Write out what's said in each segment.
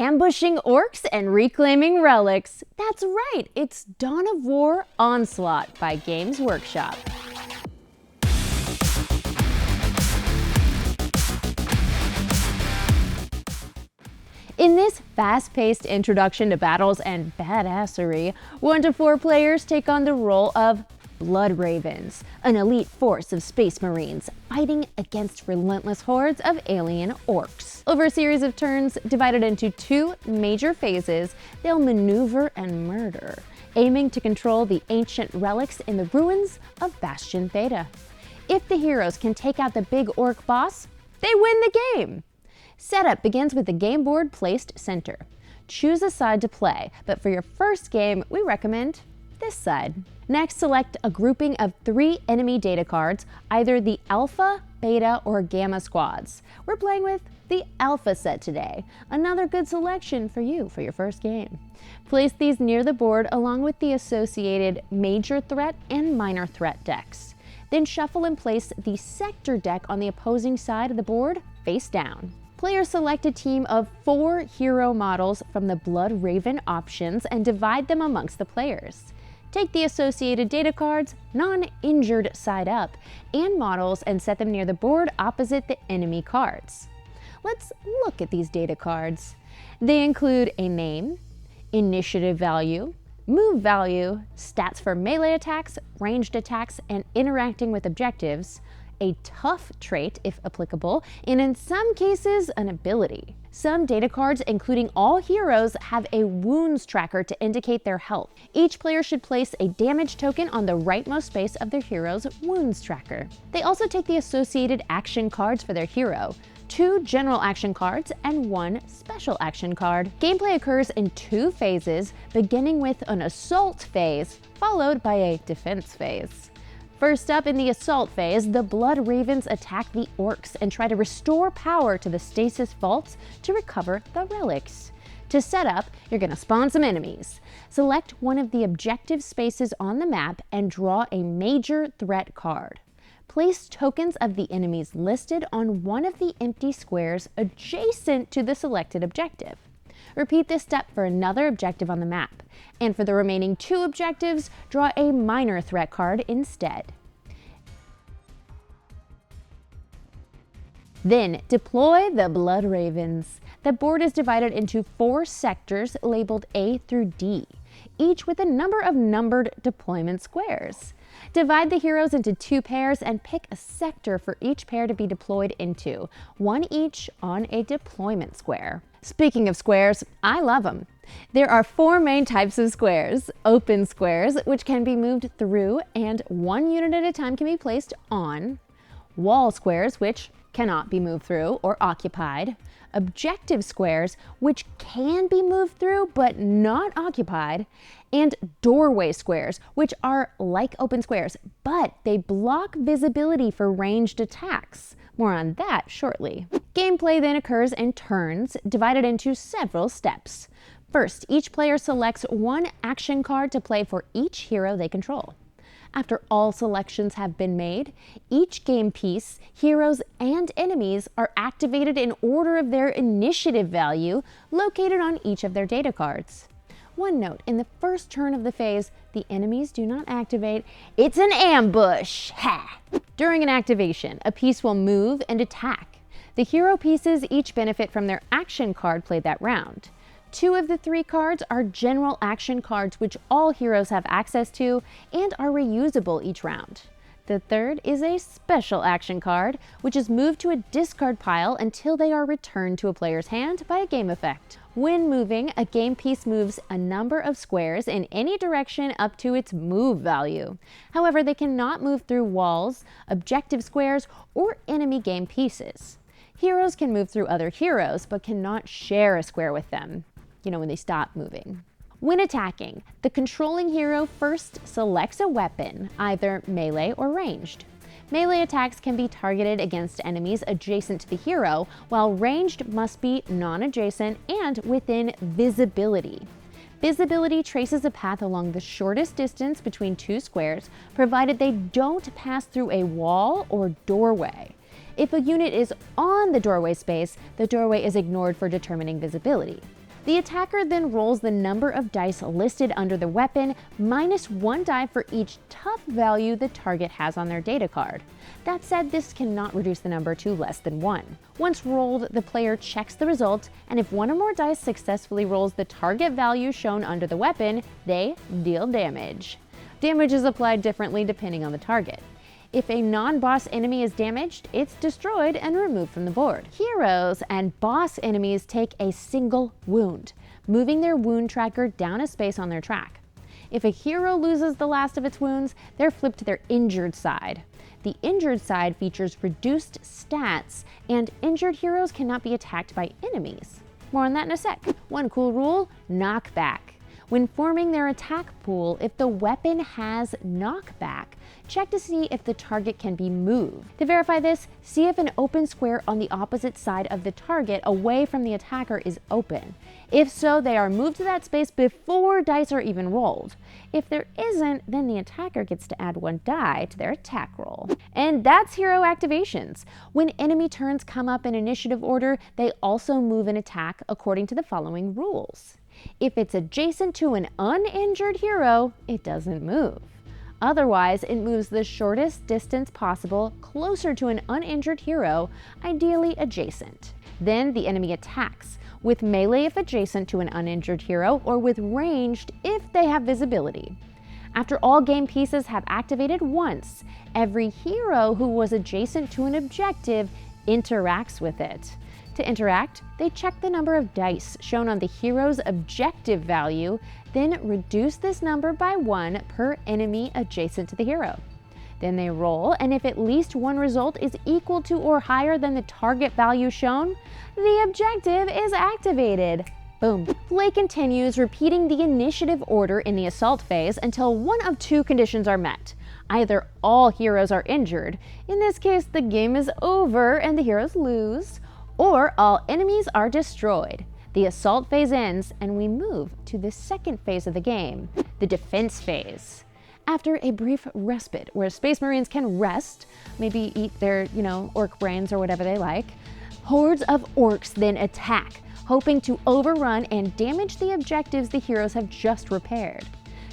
ambushing orcs and reclaiming relics. That's right, it's Dawn of War Onslaught by Games Workshop. In this fast-paced introduction to battles and badassery, 1 to 4 players take on the role of Blood Ravens, an elite force of space marines fighting against relentless hordes of alien orcs. Over a series of turns divided into 2 major phases, they'll maneuver and murder, aiming to control the ancient relics in the ruins of Bastion Theta. If the heroes can take out the big orc boss, they win the game. Setup begins with the game board placed center. Choose a side to play, but for your first game, we recommend this side. Next, select a grouping of 3 enemy data cards, either the Alpha, Beta, or Gamma squads. We're playing with the Alpha set today. Another good selection for you for your first game. Place these near the board along with the associated Major Threat and Minor Threat decks. Then shuffle and place the Sector deck on the opposing side of the board face down. Players select a team of 4 hero models from the Blood Raven options and divide them amongst the players. Take the associated data cards, non-injured side up, and models and set them near the board opposite the enemy cards. Let's look at these data cards. They include a name, initiative value, move value, stats for melee attacks, ranged attacks, and interacting with objectives, a tough trait if applicable, and in some cases, an ability. Some data cards, including all heroes, have a wounds tracker to indicate their health. Each player should place a damage token on the rightmost space of their hero's wounds tracker. They also take the associated action cards for their hero, 2 general action cards, and 1 special action card. Gameplay occurs in 2 phases, beginning with an assault phase, followed by a defense phase. First up in the assault phase, the Blood Ravens attack the orcs and try to restore power to the stasis vaults to recover the relics. To set up, you're going to spawn some enemies. Select one of the objective spaces on the map and draw a major threat card. Place tokens of the enemies listed on one of the empty squares adjacent to the selected objective. Repeat this step for another objective on the map, and for the remaining 2 objectives, draw a minor threat card instead. Then deploy the Blood Ravens. The board is divided into 4 sectors labeled A through D, each with a number of numbered deployment squares. Divide the heroes into 2 pairs and pick a sector for each pair to be deployed into, 1 each on a deployment square. Speaking of squares, I love them. There are 4 main types of squares. Open squares, which can be moved through and 1 unit at a time can be placed on. Wall squares, which cannot be moved through or occupied. Objective squares, which can be moved through but not occupied. And doorway squares, which are like open squares, but they block visibility for ranged attacks. More on that shortly. Gameplay then occurs in turns, divided into several steps. First, each player selects 1 action card to play for each hero they control. After all selections have been made, each game piece, heroes, and enemies are activated in order of their initiative value located on each of their data cards. One note, in the first turn of the phase, the enemies do not activate. It's an ambush! Ha! During an activation, a piece will move and attack. The hero pieces each benefit from their action card played that round. 2 of the 3 cards are general action cards which all heroes have access to and are reusable each round. The third is a special action card, which is moved to a discard pile until they are returned to a player's hand by a game effect. When moving, a game piece moves a number of squares in any direction up to its move value. However, they cannot move through walls, objective squares, or enemy game pieces. Heroes can move through other heroes, but cannot share a square with them, when they stop moving. When attacking, the controlling hero first selects a weapon, either melee or ranged. Melee attacks can be targeted against enemies adjacent to the hero, while ranged must be non-adjacent and within visibility. Visibility traces a path along the shortest distance between 2 squares, provided they don't pass through a wall or doorway. If a unit is on the doorway space, the doorway is ignored for determining visibility. The attacker then rolls the number of dice listed under the weapon minus 1 die for each tough value the target has on their data card. That said, this cannot reduce the number to less than 1. Once rolled, the player checks the result, and if 1 or more dice successfully rolls the target value shown under the weapon, they deal damage. Damage is applied differently depending on the target. If a non-boss enemy is damaged, it's destroyed and removed from the board. Heroes and boss enemies take a single wound, moving their wound tracker down a space on their track. If a hero loses the last of its wounds, they're flipped to their injured side. The injured side features reduced stats, and injured heroes cannot be attacked by enemies. More on that in a sec. One cool rule: knockback. When forming their attack pool, if the weapon has knockback, check to see if the target can be moved. To verify this, see if an open square on the opposite side of the target away from the attacker is open. If so, they are moved to that space before dice are even rolled. If there isn't, then the attacker gets to add 1 die to their attack roll. And that's hero activations. When enemy turns come up in initiative order, they also move an attack according to the following rules. If it's adjacent to an uninjured hero, it doesn't move. Otherwise, it moves the shortest distance possible closer to an uninjured hero, ideally adjacent. Then the enemy attacks, with melee if adjacent to an uninjured hero, or with ranged if they have visibility. After all game pieces have activated once, every hero who was adjacent to an objective interacts with it. To interact, they check the number of dice shown on the hero's objective value, then reduce this number by 1 per enemy adjacent to the hero. Then they roll, and if at least one result is equal to or higher than the target value shown, the objective is activated. Boom. Play continues, repeating the initiative order in the assault phase until one of 2 conditions are met. Either all heroes are injured, in this case the game is over and the heroes lose, or all enemies are destroyed. The assault phase ends and we move to the second phase of the game, the defense phase. After a brief respite where Space Marines can rest, maybe eat their, orc brains or whatever they like, hordes of orcs then attack, hoping to overrun and damage the objectives the heroes have just repaired.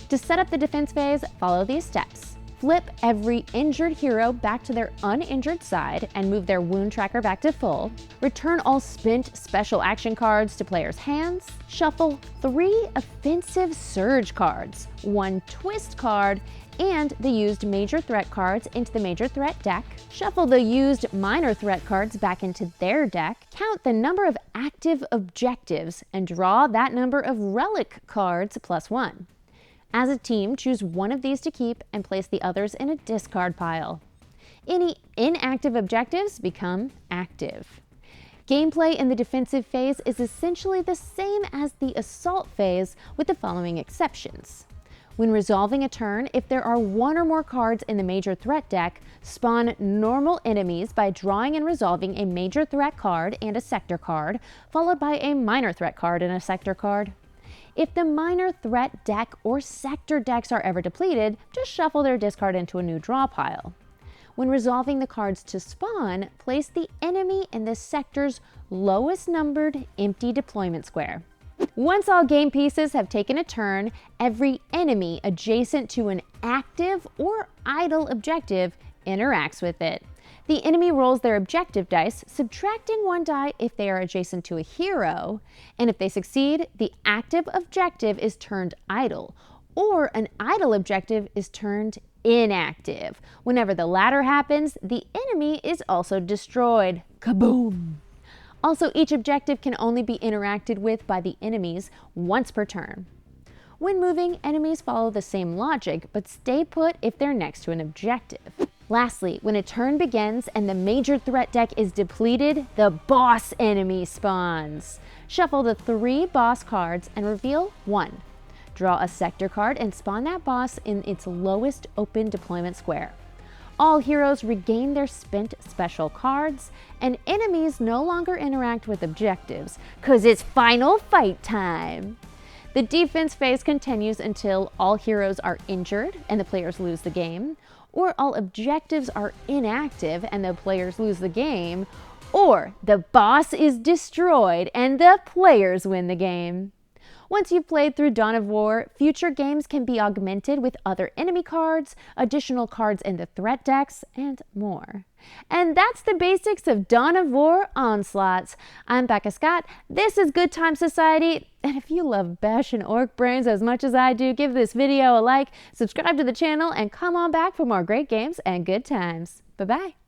To set up the defense phase, follow these steps. Flip every injured hero back to their uninjured side and move their wound tracker back to full. Return all spent special action cards to players' hands. Shuffle 3 offensive surge cards, 1 twist card, and the used major threat cards into the major threat deck. Shuffle the used minor threat cards back into their deck. Count the number of active objectives and draw that number of relic cards plus 1. As a team, choose one of these to keep and place the others in a discard pile. Any inactive objectives become active. Gameplay in the defensive phase is essentially the same as the assault phase, with the following exceptions. When resolving a turn, if there are 1 or more cards in the major threat deck, spawn normal enemies by drawing and resolving a major threat card and a sector card, followed by a minor threat card and a sector card. If the minor threat deck or sector decks are ever depleted, just shuffle their discard into a new draw pile. When resolving the cards to spawn, place the enemy in the sector's lowest numbered empty deployment square. Once all game pieces have taken a turn, every enemy adjacent to an active or idle objective interacts with it. The enemy rolls their objective dice, subtracting 1 die if they are adjacent to a hero, and if they succeed, the active objective is turned idle, or an idle objective is turned inactive. Whenever the latter happens, the enemy is also destroyed. Kaboom! Also, each objective can only be interacted with by the enemies once per turn. When moving, enemies follow the same logic, but stay put if they're next to an objective. Lastly, when a turn begins and the major threat deck is depleted, the boss enemy spawns. Shuffle the 3 boss cards and reveal 1. Draw a sector card and spawn that boss in its lowest open deployment square. All heroes regain their spent special cards, and enemies no longer interact with objectives, 'cause it's final fight time! The defense phase continues until all heroes are injured and the players lose the game, or all objectives are inactive and the players lose the game, or the boss is destroyed and the players win the game. Once you've played through Dawn of War, future games can be augmented with other enemy cards, additional cards in the threat decks, and more. And that's the basics of Dawn of War Onslaughts. I'm Becca Scott, this is Good Time Society, and if you love Bash and Orc Brains as much as I do, give this video a like, subscribe to the channel, and come on back for more great games and good times. Bye-bye.